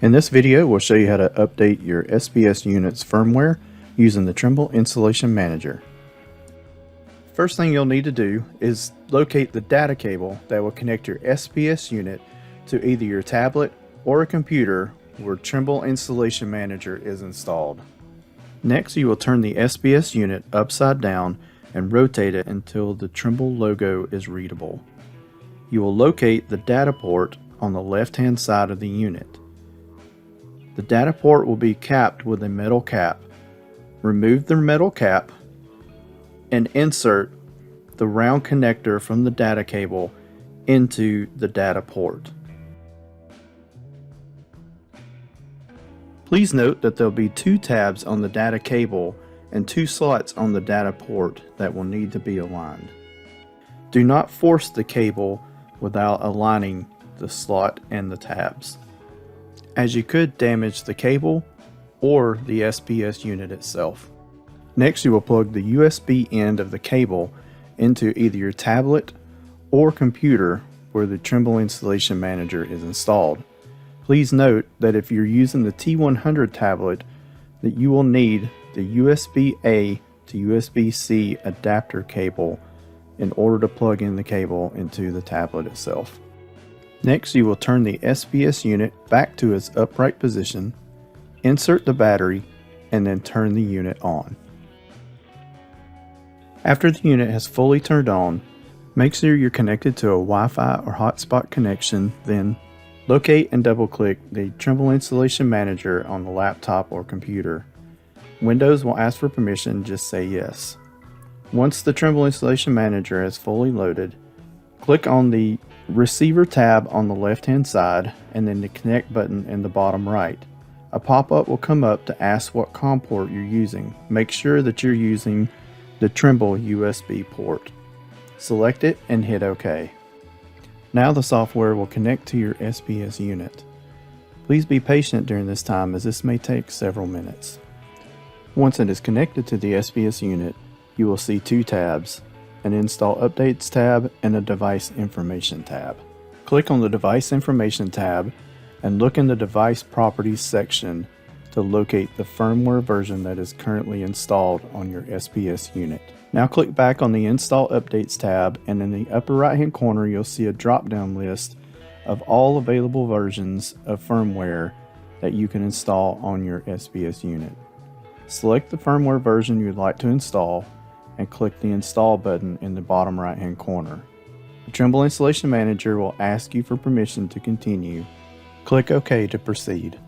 In this video, we'll show you how to update your SPS unit's firmware using the Trimble Installation Manager. First thing you'll need to do is locate the data cable that will connect your SPS unit to either your tablet or a computer where Trimble Installation Manager is installed. Next, you will turn the SPS unit upside down and rotate it until the Trimble logo is readable. You will locate the data port on the left-hand side of the unit. The data port will be capped with a metal cap. Remove the metal cap and insert the round connector from the data cable into the data port. Please note that there will be 2 tabs on the data cable and 2 slots on the data port that will need to be aligned. Do not force the cable without aligning the slot and the tabs, as you could damage the cable or the SPS unit itself. Next, you will plug the USB end of the cable into either your tablet or computer where the Trimble Installation Manager is installed. Please note that if you're using the T100 tablet, that you will need the USB-A to USB-C adapter cable in order to plug in the cable into the tablet itself. Next, you will turn the SPS unit back to its upright position, insert the battery, and then turn the unit on. After the unit has fully turned on, make sure you're connected to a Wi-Fi or hotspot connection, then locate and double-click the Trimble Installation Manager on the laptop or computer. Windows will ask for permission, just say yes. Once the Trimble Installation Manager is fully loaded, click on the Receiver tab on the left-hand side and then the Connect button in the bottom right. A pop-up will come up to ask what COM port you're using. Make sure that you're using the Trimble USB port. Select it and hit OK. Now the software will connect to your SPS unit. Please be patient during this time, as this may take several minutes. Once it is connected to the SPS unit, you will see 2 tabs, an Install Updates tab and a Device Information tab. Click on the Device Information tab and look in the Device Properties section to locate the firmware version that is currently installed on your SPS unit. Now click back on the Install Updates tab, and in the upper right hand corner you'll see a drop-down list of all available versions of firmware that you can install on your SPS unit. Select the firmware version you'd like to install and click the Install button in the bottom right hand corner. The Trimble Installation Manager will ask you for permission to continue. Click OK to proceed.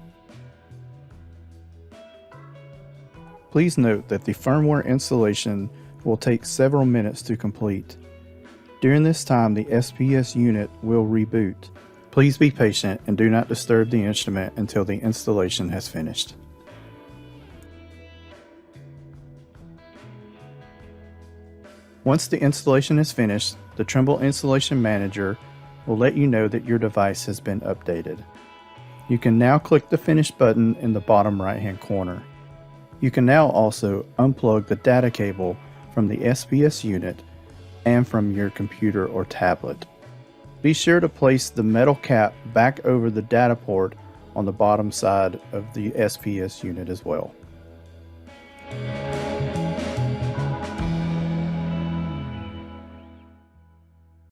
Please note that the firmware installation will take several minutes to complete. During this time, the SPS unit will reboot. Please be patient and do not disturb the instrument until the installation has finished. Once the installation is finished, the Trimble Installation Manager will let you know that your device has been updated. You can now click the Finish button in the bottom right hand corner. You can now also unplug the data cable from the SPS unit and from your computer or tablet. Be sure to place the metal cap back over the data port on the bottom side of the SPS unit as well.